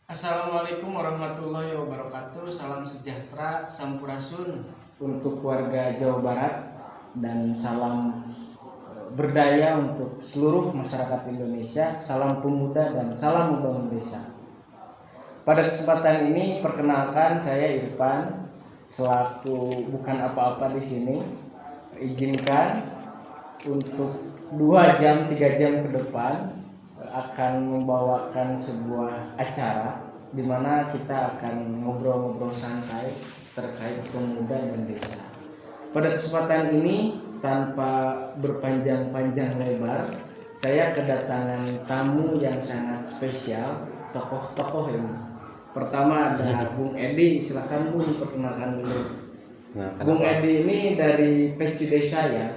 Assalamualaikum warahmatullahi wabarakatuh. Salam sejahtera, sampurasun untuk warga Jawa Barat dan salam berdaya untuk seluruh masyarakat Indonesia. Salam pemuda dan salam membangun desa. Pada kesempatan ini perkenalkan saya Irfan selaku bukan apa-apa di sini. Izinkan untuk 2 jam 3 jam ke depan akan membawakan sebuah acara di mana kita akan ngobrol-ngobrol santai terkait pemuda dan desa. Pada kesempatan ini tanpa berpanjang-panjang lebar, saya kedatangan tamu yang sangat spesial, tokoh-tokoh ini. Pertama ada Bung Edi, silakan Bung perkenalkan dulu. Bung Edi ini dari Peci Desa ya.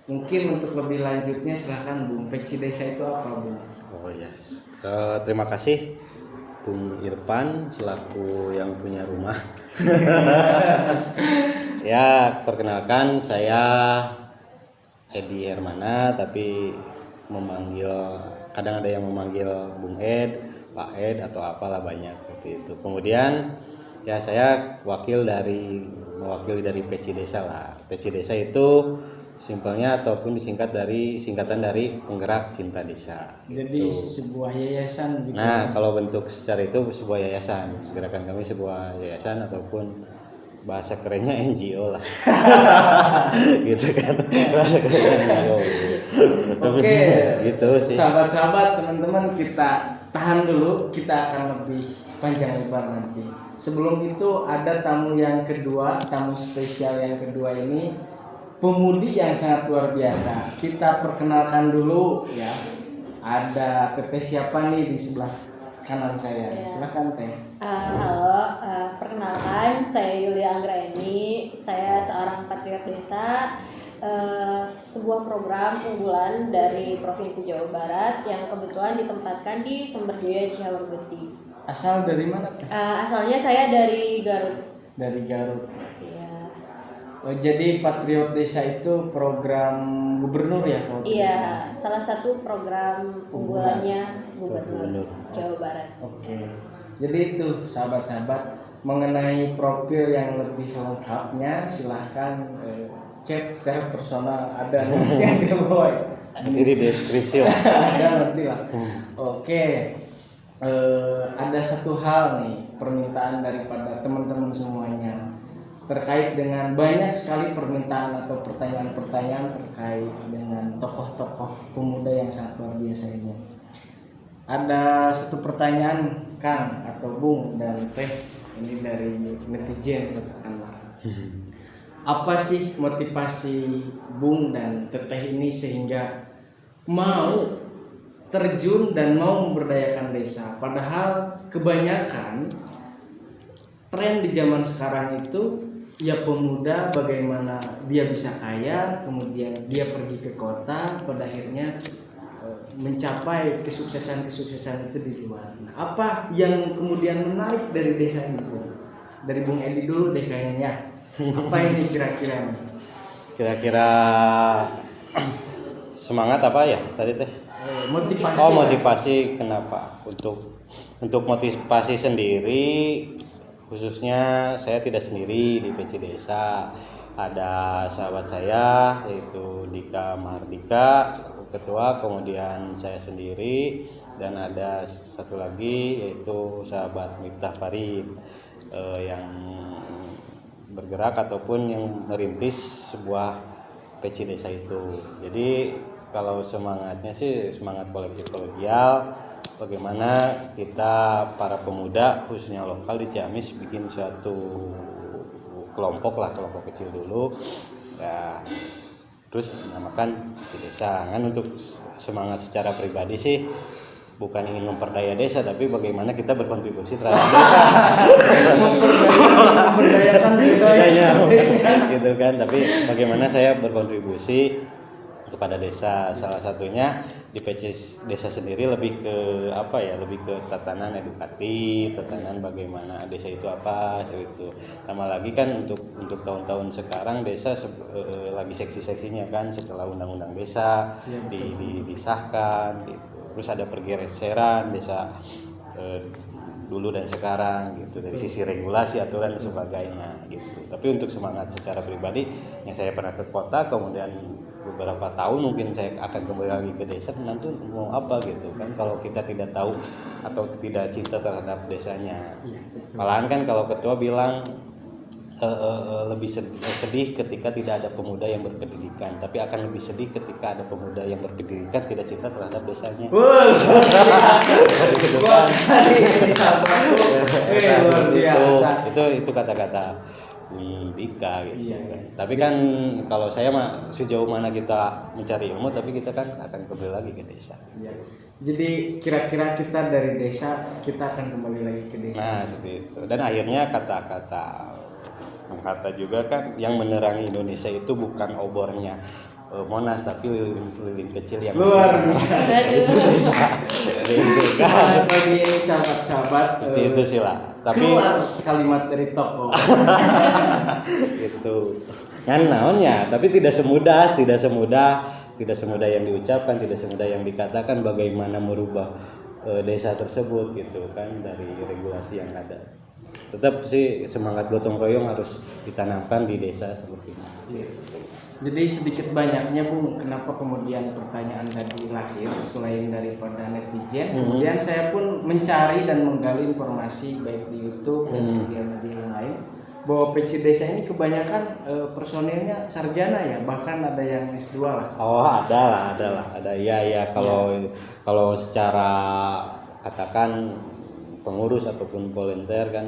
Mungkin untuk lebih lanjutnya silakan Bung. Peci Desa itu apa Bung? Oh ya, terima kasih Bung Irfan selaku yang punya rumah. Ya, perkenalkan saya Edi Hermana, tapi kadang ada yang memanggil Bung Ed, Pak Ed atau apalah banyak seperti itu. Kemudian ya saya mewakili dari Peci Desa lah. Peci Desa itu simpelnya ataupun singkatan dari Penggerak Cinta Desa. Jadi gitu. sebuah yayasan gitu. Nah, kalau bentuk secara itu sebuah yayasan. Gerakan kami sebuah yayasan ataupun bahasa kerennya NGO lah. Gitu kan. Bahasa kerennya NGO. Oke. Gitu sih. Sahabat-sahabat, teman-teman, kita tahan dulu, kita akan lebih panjang lebar nanti. Sebelum itu ada tamu yang kedua, tamu spesial yang kedua ini pemudi yang sangat luar biasa. Kita perkenalkan dulu ya. Ada Teteh siapa nih di sebelah kanan saya? Silakan Teh. Halo, perkenalkan saya Yulia Anggraeni. Saya seorang patriot desa. Sebuah program unggulan dari Provinsi Jawa Barat yang kebetulan ditempatkan di Sumberjaya Ciaurgeti. Asal dari mana Teh? Asalnya saya dari Garut. Dari Garut. Iya. Oh, jadi Patriot Desa itu program gubernur ya? Iya, salah satu program unggulannya Gubernur Jawa Barat. Oke. Jadi itu sahabat-sahabat, mengenai profil yang lebih lengkapnya silahkan chat secara personal, ada nanti yang di bawah. Ini di deskripsi lah. Ada nanti lah. Oke. Ada satu hal nih, permintaan daripada teman-teman semuanya terkait dengan banyak sekali permintaan atau pertanyaan-pertanyaan terkait dengan tokoh-tokoh pemuda yang sangat luar biasa ini. Ada satu pertanyaan Kang atau Bung dan Teh, ini dari netizen katakanlah. Apa sih motivasi Bung dan Teteh ini sehingga mau terjun dan mau memberdayakan desa? Padahal kebanyakan tren di zaman sekarang itu ya pemuda bagaimana dia bisa kaya, kemudian dia pergi ke kota, pada akhirnya mencapai kesuksesan-kesuksesan itu di luar. Nah, apa yang kemudian menarik dari desa ini? Dari Bung Edi dulu deh kayaknya. Apa ini kira-kira? Kira-kira semangat apa ya tadi Teh? Motivasi. Oh, motivasi kenapa? Untuk motivasi sendiri, khususnya saya tidak sendiri di Peci Desa. Ada sahabat saya yaitu Dika Mahardika, ketua, kemudian saya sendiri, dan ada satu lagi yaitu sahabat Miftah Farid yang bergerak ataupun yang merintis sebuah Peci Desa itu. Jadi kalau semangatnya sih semangat kolektif kolegial, bagaimana kita para pemuda khususnya lokal di Ciamis bikin suatu kelompok kecil dulu ya, terus dinamakan Peci Desa kan. Untuk semangat secara pribadi sih bukan ingin memperdaya desa, tapi bagaimana kita berkontribusi terhadap desa. Memberdayakan budaya Gitu kan, tapi bagaimana saya berkontribusi kepada desa. Salah satunya di PC desa sendiri lebih ke apa ya, lebih ke tatanan edukatif, tatanan bagaimana desa itu apa gitu. Tambah lagi kan untuk tahun-tahun sekarang desa lagi seksi-seksinya kan setelah undang-undang desa disahkan gitu. Terus ada pergeseran desa dulu dan sekarang gitu, dari sisi regulasi, aturan dan sebagainya gitu. Tapi untuk semangat secara pribadi, yang saya pernah ke kota, kemudian beberapa tahun mungkin saya akan kembali lagi ke desa, nanti mau apa gitu kan, kalau kita tidak tahu atau tidak cinta terhadap desanya. Malahan kan kalau ketua bilang lebih sedih ketika tidak ada pemuda yang berpendidikan, tapi akan lebih sedih ketika ada pemuda yang berpendidikan tidak cinta terhadap desanya. Luar biasa. Itu kata-kata Dika gitu. Iya. Tapi kan kalau saya mah sejauh mana kita mencari ilmu, tapi kita kan akan kembali lagi ke desa. Iya. Jadi kira-kira kita dari desa kita akan kembali lagi ke desa. Nah seperti itu. Dan akhirnya kata-kata juga kan yang menerangi Indonesia itu bukan obornya Monas, tapi lilin-lilin kecil yang luar biasa. Semangat pagi ini sahabat-sahabat. Itu sih lah. Tapi keluar kalimat dari toko. Itu kan naonnya, tapi tidak semudah yang diucapkan, tidak semudah yang dikatakan bagaimana merubah desa tersebut gitu kan dari regulasi yang ada. Tetap sih semangat gotong royong harus ditanamkan di desa seperti ini. Iya. Jadi sedikit banyaknya Bung, kenapa kemudian pertanyaan tadi lahir selain daripada netizen, kemudian saya pun mencari dan menggali informasi baik di YouTube dan kemudian di yang lain bahwa PC Desa ini kebanyakan personilnya sarjana ya, bahkan ada yang S2 lah. Oh ada ya kalau secara katakan pengurus ataupun volunteer kan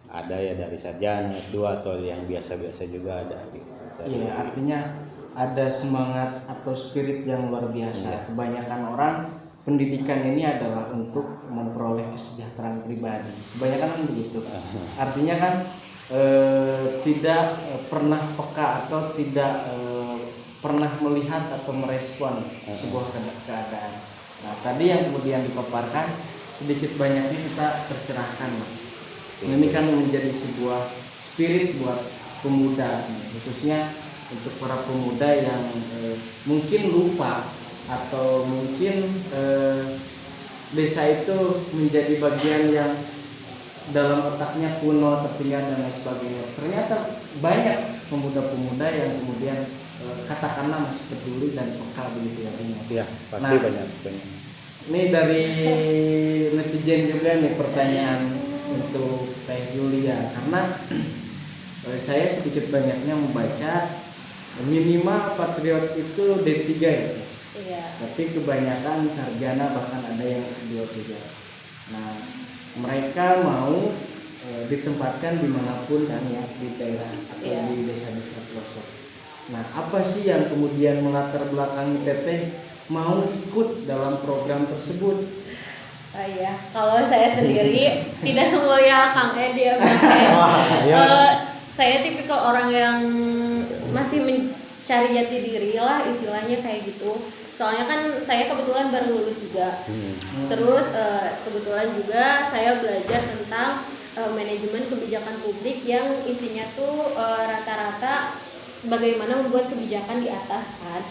ada ya dari sarjana S2 atau yang biasa-biasa juga ada gitu. Iya, artinya ada semangat atau spirit yang luar biasa. Iya. Kebanyakan orang pendidikan ini adalah untuk memperoleh kesejahteraan pribadi. Kebanyakan kan begitu. Artinya kan tidak pernah peka atau tidak pernah melihat atau merespon sebuah keadaan. Nah, tadi yang kemudian dipaparkan sedikit banyaknya kita tercerahkan. Ini kan menjadi sebuah spirit buat pemuda, khususnya untuk para pemuda yang mungkin lupa atau mungkin desa itu menjadi bagian yang dalam otaknya kuno, tertinggal dan lain sebagainya. Ternyata banyak pemuda-pemuda yang kemudian katakanlah masih peduli dan peka begitu ya. Iya, pasti banyak. Ini dari netizen juga nih pertanyaan untuk Teh Yulia, karena saya sedikit banyaknya membaca minimal patriot itu D3 ya. Iya. Tapi kebanyakan sarjana, bahkan ada yang S2 juga. Nah, mereka mau ditempatkan dimanapun kan ya, di daerah atau di desa-desa pelosok. Nah, apa sih yang kemudian melatar belakangi Teteh mau ikut dalam program tersebut? Iya, kalau saya sendiri tidak semuanya Kang Edi ya. Saya tipikal orang yang masih mencari jati diri lah, istilahnya kayak gitu. Soalnya kan saya kebetulan baru lulus juga. Terus kebetulan juga saya belajar tentang manajemen kebijakan publik yang isinya tuh rata-rata bagaimana membuat kebijakan di atas kan,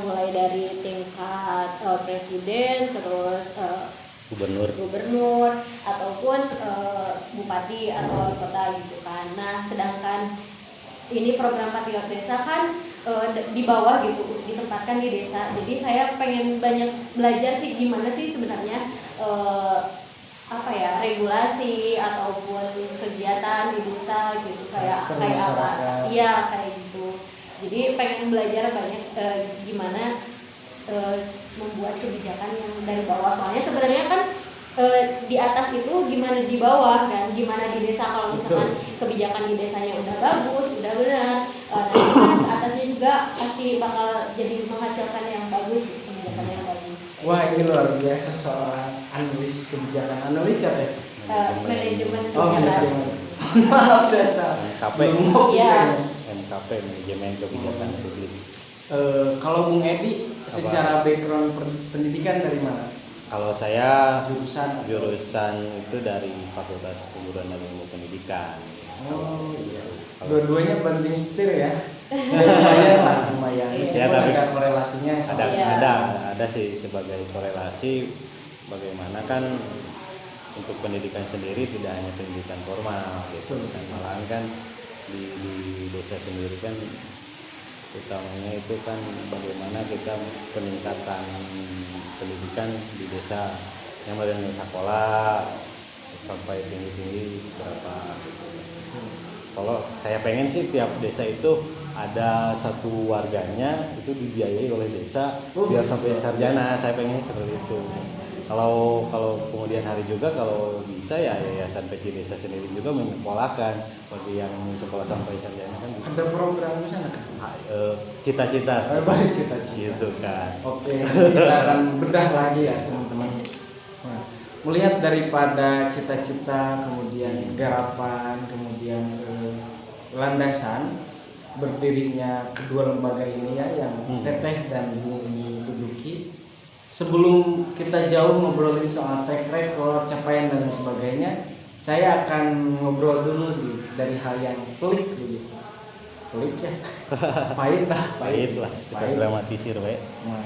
mulai dari tingkat presiden, terus gubernur ataupun bupati atau wali kota gitu kan. Nah, sedangkan ini program Patriot Desa kan di bawah gitu, ditempatkan di desa. Jadi saya pengen banyak belajar sih gimana sih sebenarnya regulasi ataupun kegiatan di desa gitu, kayak apa. Iya, kayak gitu. Jadi pengen belajar banyak gimana membuat kebijakan yang dari bawah. Soalnya sebenarnya kan di atas itu gimana di bawah kan, gimana di desa. Kalau misalkan kebijakan di desanya udah bagus, udah benar, nanti kan atasnya juga pasti bakal jadi menghasilkan yang bagus, kebijakan yang bagus. Wah, ini luar biasa seorang analis kebijakan. Analis siapa ya? Manajemen kebijakan. Maaf saya salah. MKP. Iya. MKP, manajemen kebijakan publik. Kalau Bung Edi secara background pendidikan dari mana? Kalau saya Jurusan itu dari Fakultas Perguruan dan Ilmu Pendidikan. Oh iya. Dua-duanya banding setir ya. Lumayan. Ya, tapi ada korelasinya. Ada sih sebagai korelasi bagaimana kan untuk pendidikan sendiri tidak hanya pendidikan formal gitu kan, malahan kan di desa sendiri kan utamanya itu kan bagaimana kita peningkatan pendidikan di desa yang dari sekolah sampai tinggi-tinggi berapa. Kalau saya pengen sih tiap desa itu ada satu warganya itu dibiayai oleh desa biar sampai sarjana. Saya pengen seperti itu. Kalau kemudian hari juga kalau bisa ya yayasan PC desa sendiri juga menyekolahkan bagi yang sekolah sampai sarjana kan. Ada program di sana kan? Cita-cita sih. Cita-cita Gitu kan. Oke, kita akan bedah lagi ya teman-teman. Nah, melihat daripada cita-cita, kemudian garapan, kemudian landasan berdirinya kedua lembaga ini ya yang Teteh dan Bu ini duduki. Sebelum kita jauh ngobrolin soal track record, capaian dan sebagainya, saya akan ngobrol dulu dari hal yang pelik begitu. Pelik ya, pahit lah. Kita dramatisir we. Nah,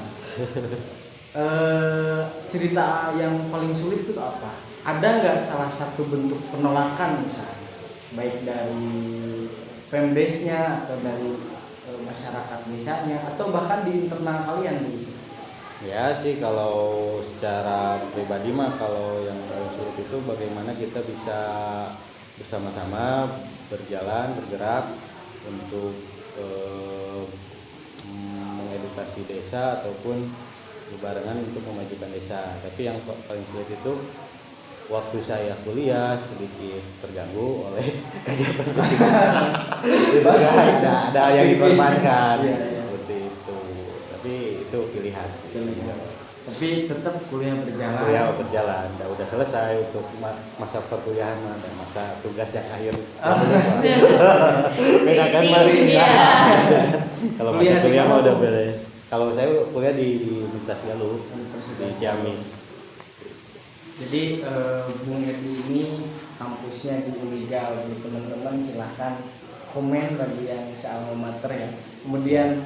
cerita yang paling sulit itu apa? Ada nggak salah satu bentuk penolakan misalnya, baik dari fanbase-nya atau dari masyarakat desanya atau bahkan di internal kalian begitu? Ya sih kalau secara pribadi mah kalau yang paling sulit itu bagaimana kita bisa bersama-sama bergerak untuk mengedukasi desa ataupun berbarengan untuk memajukan desa. Tapi yang paling sulit itu waktu saya kuliah sedikit terganggu oleh kegiatan desa. Ada yang dikorbankan seperti itu. Tapi itu pilihan. Tapi tetap kuliah berjalan. Kuliah berjalan, udah selesai untuk masa perkuliahan dan masa tugas yang akhir. Beda kan Mari. Kalau masa kuliah mah udah beres. Kalau saya kuliah di Universitas Galuh di Ciamis. Jadi Bung Edi ini kampusnya di Unigal. Jadi teman-teman silahkan komen bagi yang sealma mater ya. Kemudian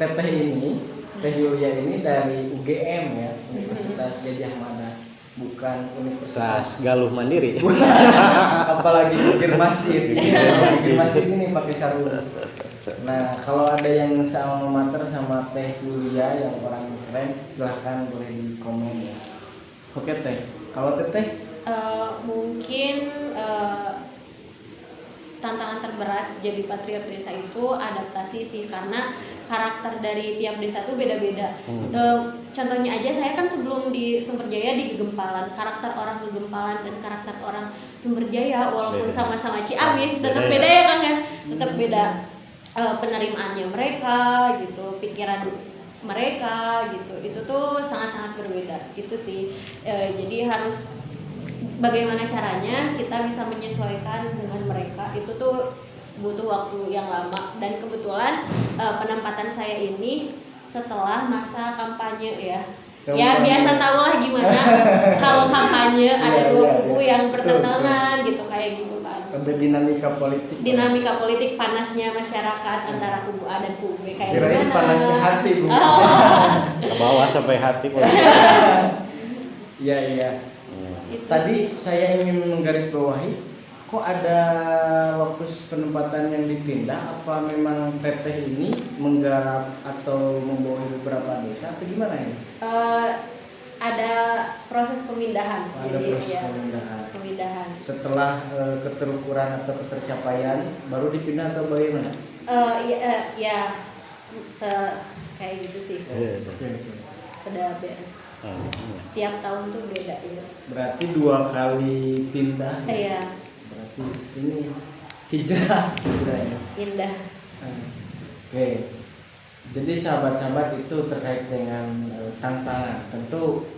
Teteh ini, Teh Yulia ini dari UGM ya, Universitas Gadjah Mada, bukan Universitas Galuh Mandiri. Apalagi pikir masjid. Pikir masjid ini pakai sarung. Nah, kalau ada yang sealma mater sama Teh Yulia yang orang keren, silahkan boleh di komen ya. Oke Teh, kalau Teteh? Mungkin tantangan terberat jadi patriot desa itu adaptasi sih, karena karakter dari tiap desa tuh beda-beda. Contohnya aja saya kan sebelum di Sumberjaya di Gegempalan, karakter orang Gegempalan dan karakter orang Sumberjaya walaupun sama-sama Ciamis tetap beda ya Kang ya, tetap beda penerimaannya mereka gitu, pikiran mereka gitu, itu tuh sangat-sangat berbeda gitu sih. Jadi harus bagaimana caranya kita bisa menyesuaikan dengan mereka, itu tuh butuh waktu yang lama. Dan kebetulan penempatan saya ini setelah masa kampanye ya. Ya biasa tau lah gimana kalau kampanye ada dua kubu yang bertentangan gitu, kayak gitu kan. Ada dinamika politik panasnya masyarakat antara kubu A dan kubu B kayak kirain gimana? Panasnya hati Bu. Ke bawah sampai hati. Iya. Tadi saya ingin menggarisbawahi, kok ada waktu penempatan yang dipindah? Apa memang Teteh ini menggarap atau membawahi beberapa desa atau gimana ini? Ada proses pemindahan. Ada proses pemindahan. Setelah keterukuran atau ketercapaian baru dipindah atau bagaimana? Kayak gitu sih. Udah beres. Setiap tahun tuh beda ya. Berarti 2 kali pindah. Iya. Berarti ini hijrah ya. Pindah. Oke. Jadi sahabat-sahabat itu terkait dengan tantangan. Tentu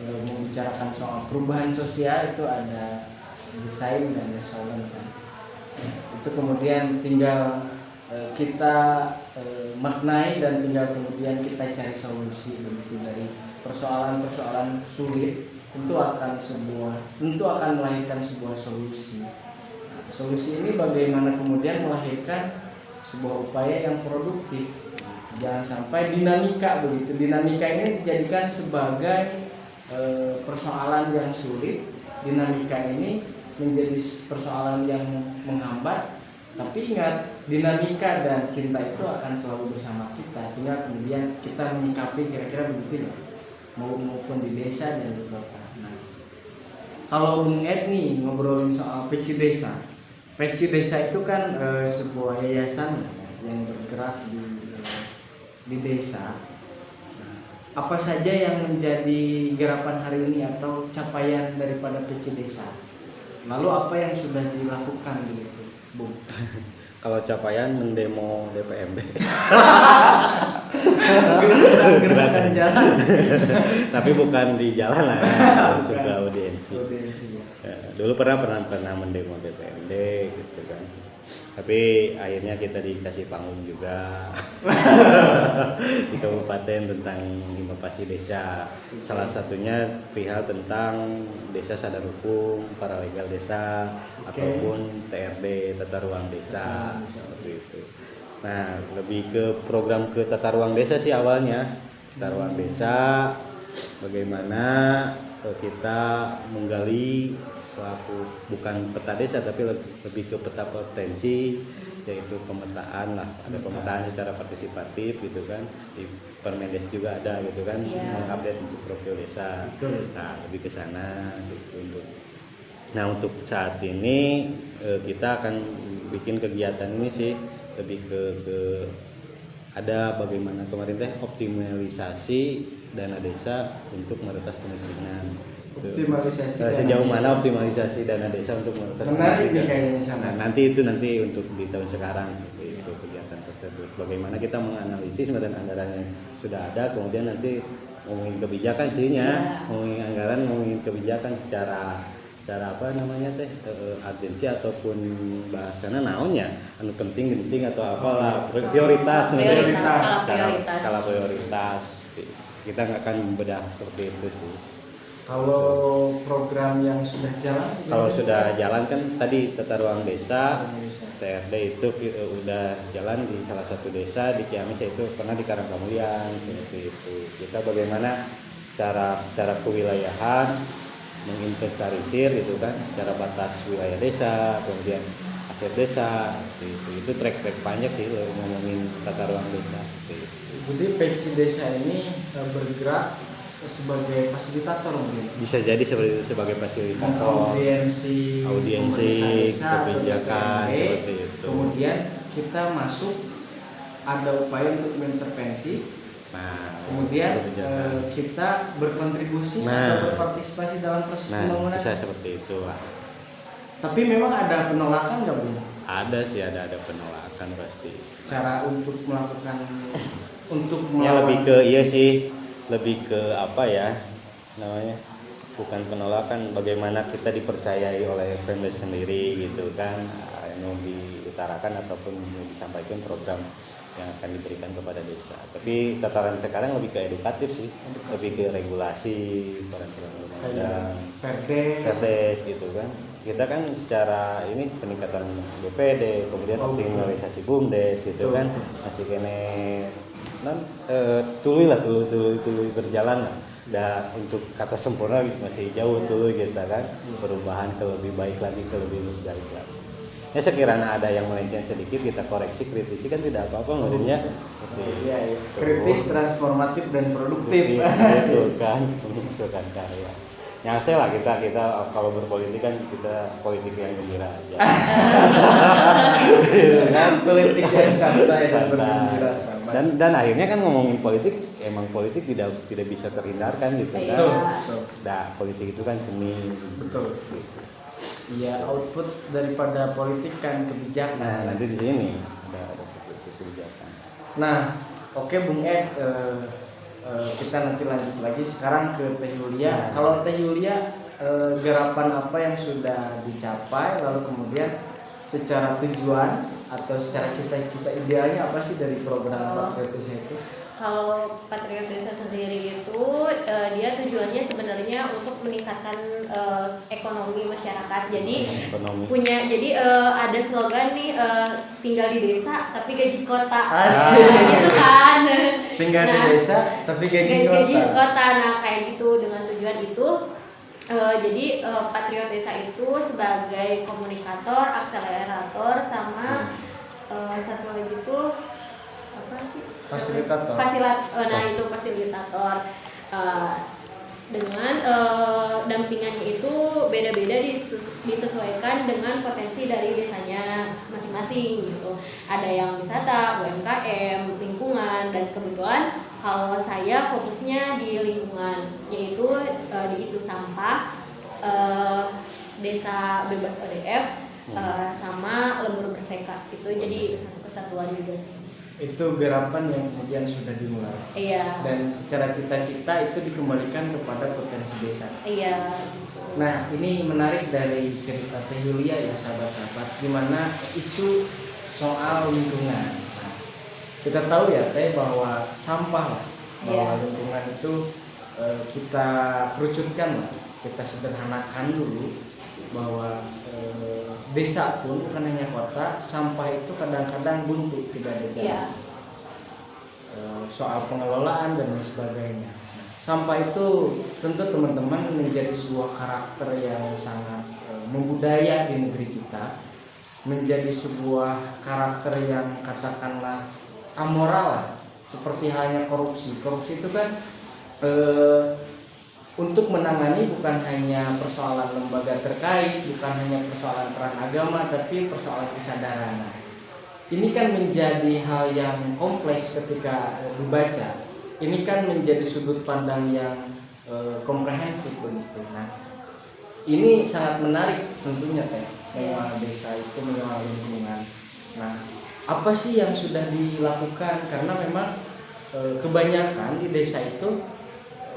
membicarakan soal perubahan sosial itu ada desain dan restoran kan. Itu kemudian tinggal kita maknai dan tinggal kemudian kita cari solusi begitu dari persoalan-persoalan sulit tentu akan melahirkan sebuah solusi. Nah, solusi ini bagaimana kemudian melahirkan sebuah upaya yang produktif. Jangan sampai dinamika begitu. Dinamika ini dijadikan sebagai persoalan yang sulit, dinamika ini menjadi persoalan yang menghambat. Tapi ingat, dinamika dan cinta itu akan selalu bersama kita. Tinggal kemudian kita menyikapi kira-kira begitu ya, maupun di desa dan di kota. Nah, kalau Bung Ed nih ngobrolin soal Peci Desa. Peci Desa itu kan sebuah yayasan yang bergerak di desa. Nah, apa saja yang menjadi garapan hari ini atau capaian daripada Peci Desa? Lalu apa yang sudah dilakukan gitu, Bung? Kalau capaian mendemo DPMD. Gerakan jalan. Tapi bukan di jalan lah ya, sudah audiensi. Ya, dulu pernah mendemo DPMD gitu kan. Tapi akhirnya kita dikasih panggung juga di kabupaten tentang inovasi desa. Salah satunya perihal tentang desa sadar hukum, paralegal desa, ataupun TRD, tata ruang desa, seperti itu. Nah, lebih ke program ke tata ruang desa sih awalnya. Tata ruang desa, bagaimana kita menggali selaku bukan peta desa tapi lebih ke peta potensi, yaitu pemetaan lah, ada pemetaan secara partisipatif gitu kan, di Permendes juga ada gitu kan, mengupdate untuk profil desa. Nah, lebih ke sana gitu. Untuk saat ini kita akan bikin kegiatan ini sih lebih ke ada bagaimana kemarin optimalisasi dana desa untuk meretas kemiskinan. Sejauh mana optimalisasi dana desa untuk meretas kemiskinan. Nah, nanti untuk di tahun sekarang seperti itu kegiatan tersebut. Bagaimana kita menganalisis dan anggaran yang sudah ada, kemudian nanti ngomongin kebijakan ngomongin anggaran, ngomongin kebijakan secara apa namanya atensi ataupun bahasana naonnya anu penting atau apalah prioritas skala prioritas kita nggak akan membedah seperti itu sih. Kalau program yang sudah jalan? Kalau sudah jalan kan tadi tata ruang desa TRD itu udah jalan di salah satu desa di Ciamis, itu pernah di Karangkamulian seperti itu. Kita bagaimana secara kewilayahan menginventarisir gitu kan secara batas wilayah desa, kemudian aset desa, itu track panjang sih ngomongin tata ruang desa. Jadi Peci Desa ini bergerak sebagai fasilitator mungkin. Bisa jadi seperti itu, sebagai fasilitator. Audiensi kebijakan seperti itu. Kemudian kita masuk ada upaya untuk mengintervensi. Kemudian kita berkontribusi atau berpartisipasi dalam proses pembangunan. Bisa seperti itu lah. Tapi memang ada penolakan nggak, Bu? Ada sih, ada penolakan pasti. Cara untuk melakukan lebih ke apa ya namanya, bukan penolakan, bagaimana kita dipercayai oleh Pemdes sendiri gitu kan, yang diutarakan ataupun disampaikan program yang akan diberikan kepada desa. Tapi tataran sekarang lebih ke edukatif sih, lebih ke regulasi, peraturan undang-undang, perdes gitu kan. Kita kan secara ini peningkatan BPD, kemudian optimalisasi BUMDes gitu kan, masih kene tuluy berjalan lah. Dan untuk kata sempurna masih jauh tuluy kita kan, perubahan ke lebih baik lagi, ke lebih baik lagi. Ya sekiranya ada yang melenceng sedikit kita koreksi, kritisi kan tidak apa-apa ngerinya. Kritis, transformatif dan produktif. Itu kan karya. Nyase lah kita kalau berpolitik kan kita politik yang gembira aja. Politik yang santai dan bergembira. Dan akhirnya kan ngomongin politik, emang politik tidak bisa terhindarkan gitu kan. Politik itu kan seni. Betul. Iya, output daripada politik kan kebijakan. Nah, nanti di sini ada kebijakan. Nah, oke Bung Ed, kita nanti lanjut lagi sekarang ke Teh Yulia. Kalau Teh Yulia, garapan apa yang sudah dicapai, lalu kemudian secara tujuan atau secara cita-cita idealnya apa sih dari program Pak itu? kalau Patriot Desa sendiri itu dia tujuannya sebenarnya untuk meningkatkan ekonomi masyarakat. Jadi Ekonomi. ada slogan nih, tinggal di desa tapi gaji kota. Asik. Nah, gitu kan. Tinggal di Nah, desa tapi gaji gaji kota. kota. Nah, kayak gitu dengan tujuan itu. Jadi Patriot Desa itu sebagai komunikator, akselerator, sama satu lagi itu apa sih? Fasilitator. Nah itu fasilitator. Dengan dampingannya itu beda-beda disesuaikan dengan potensi dari desanya masing-masing gitu. Ada yang wisata, UMKM, lingkungan, dan kebetulan kalau saya fokusnya di lingkungan, yaitu di isu sampah, desa bebas ODF, sama lembur berseka. Itu jadi satu kesatuan juga sih. Itu gerakan yang kemudian sudah dimulai. Iya. Dan secara cita-cita itu dikembalikan kepada potensi desa. Iya. Nah, ini menarik dari cerita Teh Yulia ya sahabat-sahabat, gimana isu soal lingkungan. Nah, kita tahu ya Teh bahwa sampah lah, bahwa lingkungan itu kita kerucutkan lah, kita sederhanakan dulu bahwa desa pun bukan hanya kota, sampah itu kadang-kadang buntu, tidak ada jalan. Iya. Soal pengelolaan dan lain sebagainya. Nah, sampah itu tentu teman-teman menjadi sebuah karakter yang sangat membudaya di negeri kita, menjadi sebuah karakter yang katakanlah amoral lah, seperti halnya korupsi. Korupsi itu kan untuk menangani bukan hanya persoalan lembaga terkait, bukan hanya persoalan peran agama, tapi persoalan kesadaran. Nah, ini kan menjadi hal yang kompleks ketika dibaca. Ini kan menjadi sudut pandang yang komprehensif begitu. Nah, ini sangat menarik tentunya Teh, mengelola desa itu, mengelola lingkungan. Nah, apa sih yang sudah dilakukan? Karena memang kebanyakan di desa itu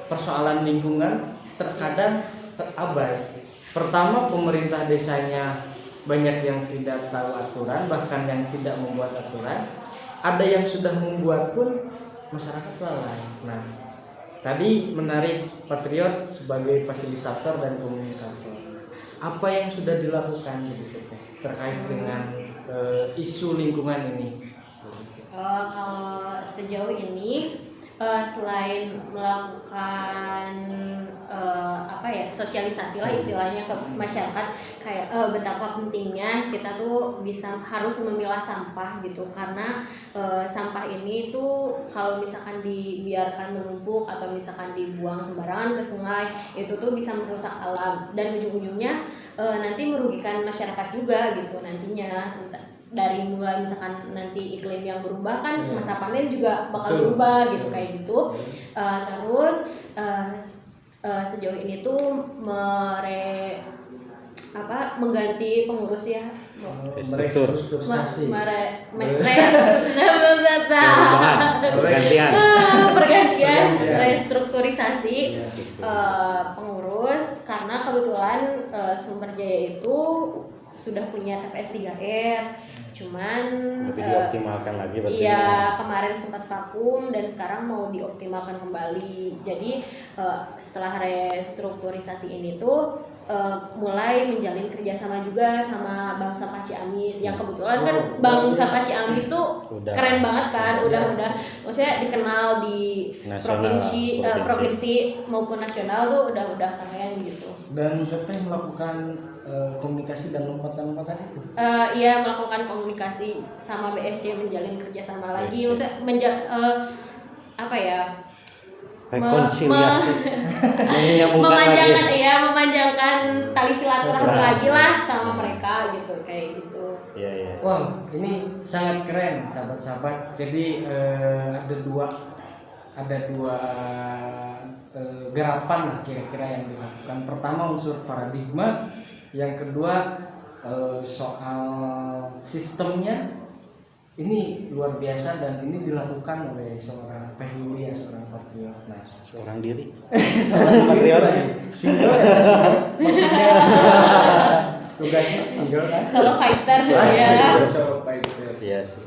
persoalan lingkungan terkadang terabai. Pertama, pemerintah desanya banyak yang tidak tahu aturan, bahkan yang tidak membuat aturan. Ada yang sudah membuat pun masyarakat lalai. Nah, tadi menarik Patriot sebagai fasilitator dan komunikator. Apa yang sudah dilakukan begitu terkait dengan isu lingkungan ini? Kalau sejauh ini selain melakukan sosialisasi lah istilahnya ke masyarakat, kayak betapa pentingnya kita tuh harus memilah sampah gitu, karena sampah ini tuh kalau misalkan dibiarkan menumpuk atau misalkan dibuang sembarangan ke sungai, itu tuh bisa merusak alam dan ujung-ujungnya nanti merugikan masyarakat juga gitu nantinya. Dari mulai misalkan nanti iklim yang berubah kan, masa panen juga bakal berubah gitu, kayak gitu. Terus sejauh ini tuh mengganti pengurus ya, Merestrukturisasi. pergantian restrukturisasi pengurus, karena kebetulan Sumber Jaya itu sudah punya TPS 3R, cuman dioptimalkan lagi berarti. iya, kemarin sempat vakum dan sekarang mau dioptimalkan kembali. Jadi setelah restrukturisasi ini tuh mulai menjalin kerjasama juga sama Bank Sampah Ciamis, yang kebetulan kan Bank Sampah Ciamis tuh keren banget kan, udah maksudnya dikenal di Nasional, provinsi maupun nasional tuh udah keren gitu. Dan Teteh melakukan komunikasi dan lompatan-lompatan itu. Iya, melakukan komunikasi sama BSC, menjalin kerjasama lagi, maksudnya rekonsiliasi, memanjangkan tali silaturahmi lagi lah sama mereka gitu, kayak gitu. Iya. Wow, ini sangat keren sahabat-sahabat. Jadi ada dua gerapan lah kira-kira yang dilakukan. Pertama unsur paradigma, yang kedua soal sistemnya. Ini luar biasa dan ini dilakukan oleh seorang Teh Yulia, seorang patriot. Nah, seorang diri. seorang patriot. Single ya. Maksudnya tugasnya single kan? Solo fighter ya. Solo fighter. Iya sih.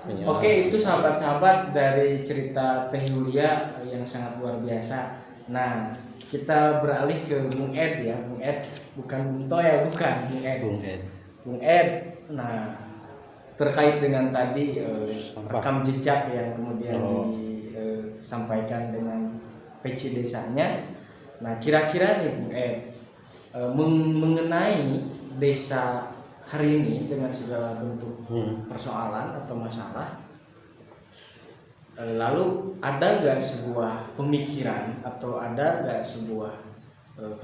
Oke, itu sahabat-sahabat dari cerita Teh Yulia yang sangat luar biasa. Nah, kita beralih ke Bung Ed ya, Bung Ed, bukan Bung Toya, bukan Bung Ed. Bung Ed. Nah, terkait dengan tadi rekam jejak yang kemudian disampaikan dengan PC desanya. Nah, kira-kira nih Bung Ed, mengenai desa hari ini dengan segala bentuk persoalan atau masalah, lalu ada nggak sebuah pemikiran atau ada nggak sebuah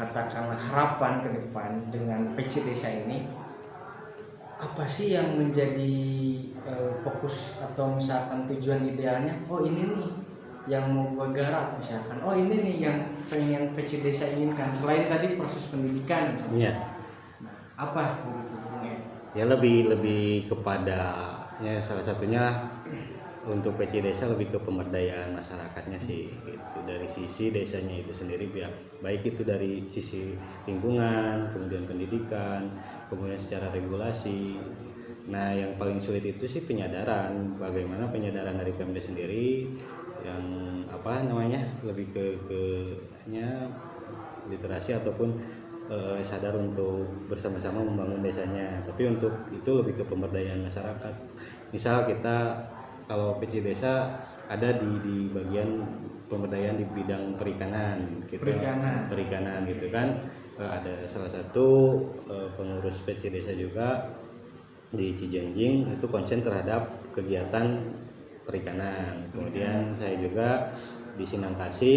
katakanlah harapan ke depan dengan PC desa ini, apa sih yang menjadi fokus atau misalkan tujuan idealnya? Oh ini nih yang mau gue garap misalkan, oh ini nih yang pengen PC desa inginkan selain tadi proses pendidikan misalkan. Iya. Nah, apa Ya lebih kepada ya salah satunya untuk PC desa lebih ke pemberdayaan masyarakatnya sih gitu. Dari sisi desanya itu sendiri baik itu dari sisi lingkungan, kemudian pendidikan, kemudian secara regulasi. Nah, yang paling sulit itu sih penyadaran, bagaimana penyadaran dari Pemda sendiri yang lebih ke literasi ataupun sadar untuk bersama-sama membangun desanya. Tapi untuk itu lebih ke pemberdayaan masyarakat. Misal kita kalau PC desa ada di bagian pemberdayaan di bidang perikanan gitu kan. Ada salah satu pengurus PC desa juga di Cijenjing itu konsen terhadap kegiatan perikanan. Kemudian saya juga di Sinangkasi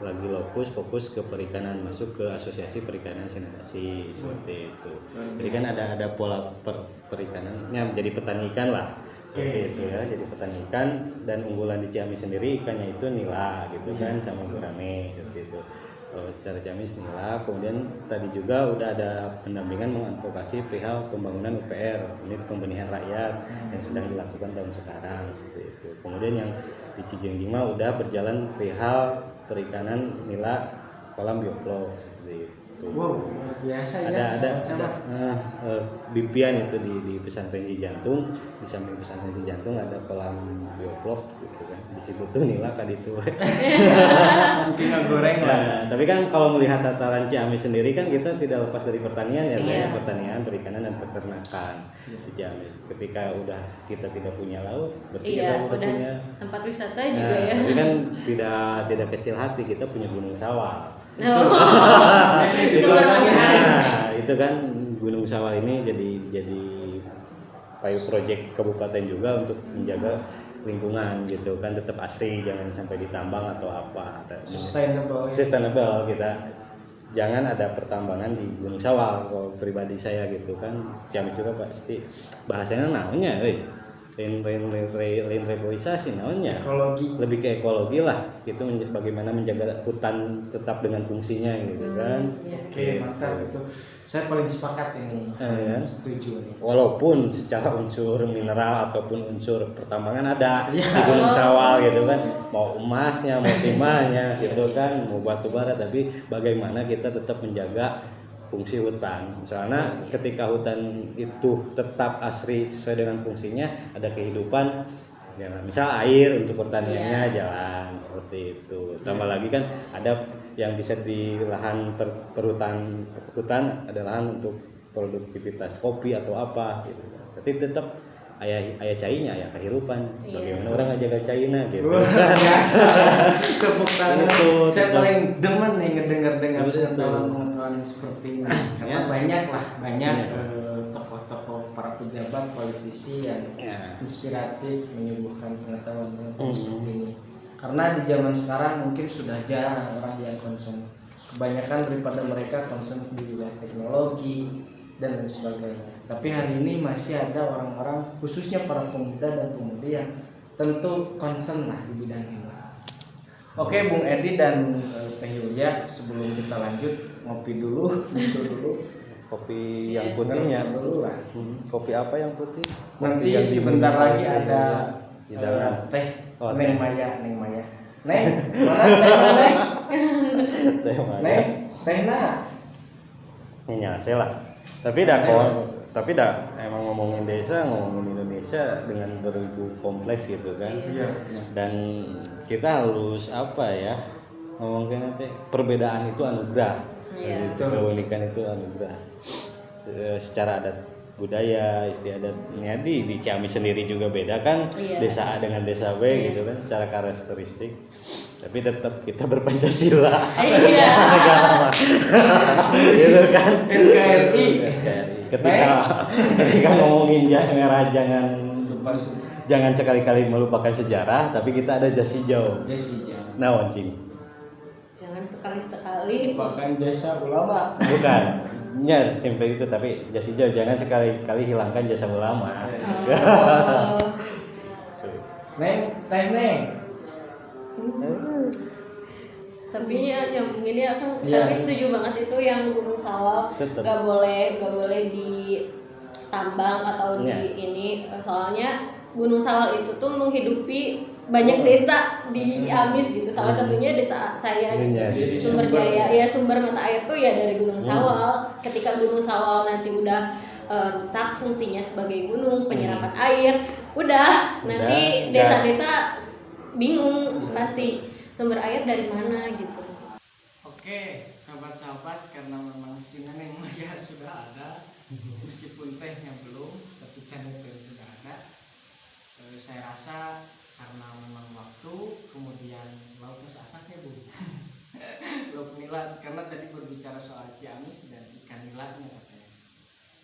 lagi fokus ke perikanan, masuk ke asosiasi perikanan Sinangkasi seperti itu. Jadi kan ada pola perikanannya jadi petani ikan lah seperti itu ya. Jadi petani ikan dan unggulan di Ciamis sendiri ikannya itu nila gitu kan sama gurame seperti itu. Secara Ciamis nila. Kemudian tadi juga udah ada pendampingan mengadvokasi perihal pembangunan UPR, unit pembenihan rakyat yang sedang dilakukan tahun sekarang seperti itu. Kemudian yang di Cijengjing udah berjalan perihal perikanan nila kolam bioflok seperti itu. Wow, biasa ya. Ada Bipian itu di pesantren Cijantung, di samping pesantren Cijantung ada kolam bioflok gitu kan. Di situ tuh nila kaditu. Mungkin goreng lah. Nah, tapi kan kalau melihat tataran Ciamis sendiri kan kita tidak lepas dari pertanian ya, pertanian, perikanan dan peternakan di Ciamis. Ketika udah kita tidak punya laut, berarti kita udah punya tempat wisata juga ya. Tapi kan tidak kecil hati, kita punya Gunung Sawal. Itu kan Gunung Sawal ini jadi pilot project kabupaten juga untuk menjaga lingkungan gitu kan, tetap asri, jangan sampai ditambang atau apa. Sustainable kita jangan ada pertambangan di Gunung Sawal. Kalau pribadi saya gitu kan, Ciamis juga pasti bahasanya namanya lain reboisasi namanya, lebih ke ekologi lah gitu, bagaimana menjaga hutan tetap dengan fungsinya gitu kan. Oke, mantap itu. Saya paling sepakat ini. Setuju nih. Walaupun secara unsur mineral ataupun unsur pertambangan ada di Gunung Sawal gitu kan, mau emasnya, mau timahnya gitu kan, mau batu bara, tapi bagaimana kita tetap menjaga fungsi hutan. Soalnya ketika hutan itu tetap asri sesuai dengan fungsinya, ada kehidupan ya, misal air untuk pertaniannya jalan seperti itu. Tambah lagi kan ada yang bisa di lahan hutan ada lahan untuk produktivitas kopi atau apa gitu. Tapi tetap ayah cainya ya kehidupan. Bagaimana orang ngajaga caina gitu. Biasa. Tepuk tangan. Saya paling demen nih ngedengar pengetahuan seperti ini. Karena banyak tokoh-tokoh para pejabat, politisi yang inspiratif menyuguhkan pengetahuan seperti ini. Karena di zaman sekarang mungkin sudah jarang orang yang concern. Kebanyakan daripada mereka concern di wilayah teknologi dan lain sebagainya. Tapi hari ini masih ada orang-orang, khususnya para pemuda dan pemudi yang tentu concern lah di bidang ini. Oke, Bung Edi dan Teh Yulia, sebelum kita lanjut ngopi dulu, Kopi yang putihnya dulu lah. Kopi apa yang putih? Nanti sebentar lagi ada teh. Oh, Neng Maya. Neng, mana teh? Teh Maya. Neng, teh na. Ini nyase lah. Tapi dah tapi emang ngomongin desa, ngomongin Indonesia dengan beribu kompleks gitu kan. Iya. Dan kita harus apa ya, ngomongin nanti perbedaan itu anugerah. Iya. Keunikan itu anugerah. Secara adat budaya, istiadatnya di Ciamis sendiri juga beda kan. Iya. Desa A dengan desa B Iya. gitu kan secara karakteristik. Tapi tetap kita berpancasila. Iya. Gitu kan. NKRI. Ketika ngomongin jas merah jangan sekali-kali melupakan sejarah, tapi kita ada jas hijau. Jas hijau. Nah, wancing. Jangan sekali-sekali. Bahkan jasa ulama. Bukan. Ya, simpel itu, tapi jas hijau jangan sekali-kali hilangkan jasa ulama. Oh. Neng, teh neng. Tapi ya nyambunginnya aku Iya. tapi setuju banget itu yang Gunung Sawal Tetep. nggak boleh ditambang atau Iya. di ini soalnya Gunung Sawal itu tuh menghidupi banyak desa di Ciamis gitu, salah satunya desa saya gitu. Iya, jadi Sumber sumber- daya ya sumber mata air tuh ya dari Gunung Sawal. Ketika Gunung Sawal nanti udah rusak fungsinya sebagai gunung penyerapan air, udah nanti nggak. desa-desa bingung pasti sumber air dari mana gitu. Oke, sahabat-sahabat, karena memang Sineneng Maya sudah ada, meskipun tehnya belum, tapi channel sudah ada. Saya rasa karena memang waktu, kemudian laut asaknya bu, laut nila, karena tadi berbicara soal Ciamis dan ikan nilanya katanya.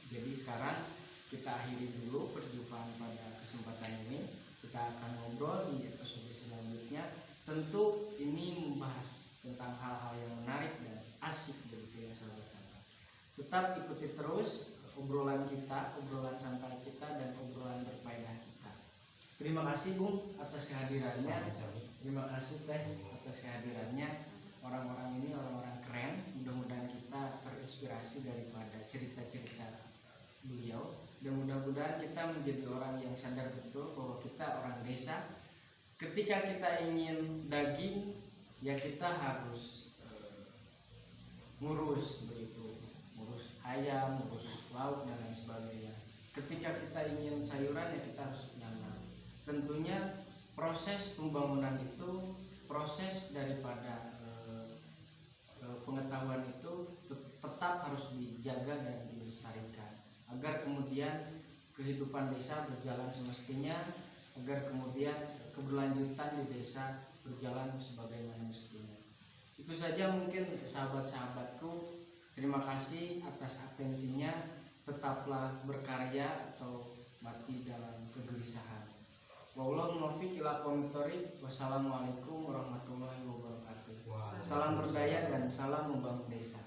Jadi sekarang kita akhiri dulu perjumpaan pada kesempatan ini. Kita akan ngobrol di episode selanjutnya. Tentu ini membahas tentang hal-hal yang menarik dan asik begitu ya sahabat-sahabat. Tetap ikuti terus obrolan kita, obrolan santai kita dan obrolan berfaedah kita. Terima kasih Bung atas kehadirannya. Terima kasih Teh atas kehadirannya. Orang-orang ini orang-orang keren. Mudah-mudahan kita terinspirasi daripada cerita-cerita beliau. Dan mudah-mudahan kita menjadi orang yang sadar betul bahwa kita orang desa. Ketika kita ingin daging, ya kita harus ngurus begitu, ngurus ayam, ngurus lauk dan lain sebagainya. Ketika kita ingin sayuran, ya kita harus nanam. Tentunya proses pembangunan itu, proses daripada pengetahuan itu tetap harus dijaga dan dilestarikan, agar kemudian kehidupan desa berjalan semestinya, agar kemudian keberlanjutan di desa berjalan sebagaimana mestinya. Itu saja mungkin sahabat-sahabatku. Terima kasih atas atensinya. Tetaplah berkarya atau mati dalam kegelisahan. Wallahu muwaffiq ila aqwamit thoriq. Wassalamualaikum warahmatullahi wabarakatuh. Salam berdaya dan salam membangun desa.